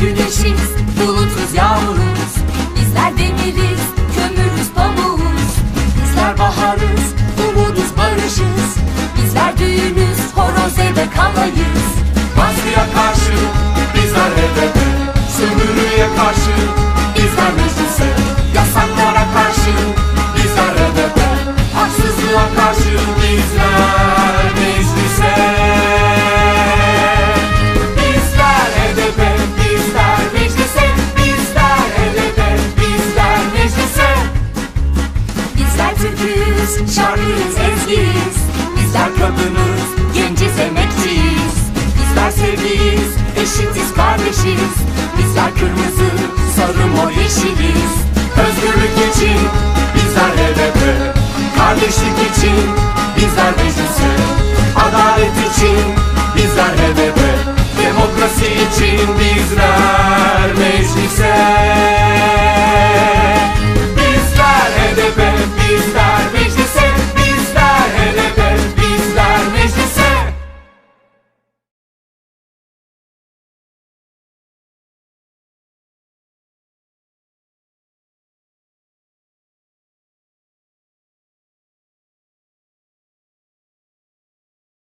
güneşiz, bulutuz, yağmuruz. Bizler demiriz, kömürüz, pamuğuz. Bizler baharız, umuduz, barışız. Bizler düğünüz, horoz ebe kalayız. Baskıya karşı bizler HDP, sömürüye karşı bizler meclise, yasaklara karşı bizler HDP, haksızlığa karşı bizler meclise. Bizler HDP, bizler meclise, bizler HDP, bizler meclise. Bizler Türk'üz, şarkıyız, ezgiyiz. Bizler kadınız, genciz, emekçiyiz. Bizler sevgiyiz, eşitiz, kardeşiz. Bizler kırmızı, sarı, mor, yeşiliz. Özgürlük için bizler HDP, kardeşlik için bizler meclise, adalet için bizler HDP, demokrasi için bizler meclise.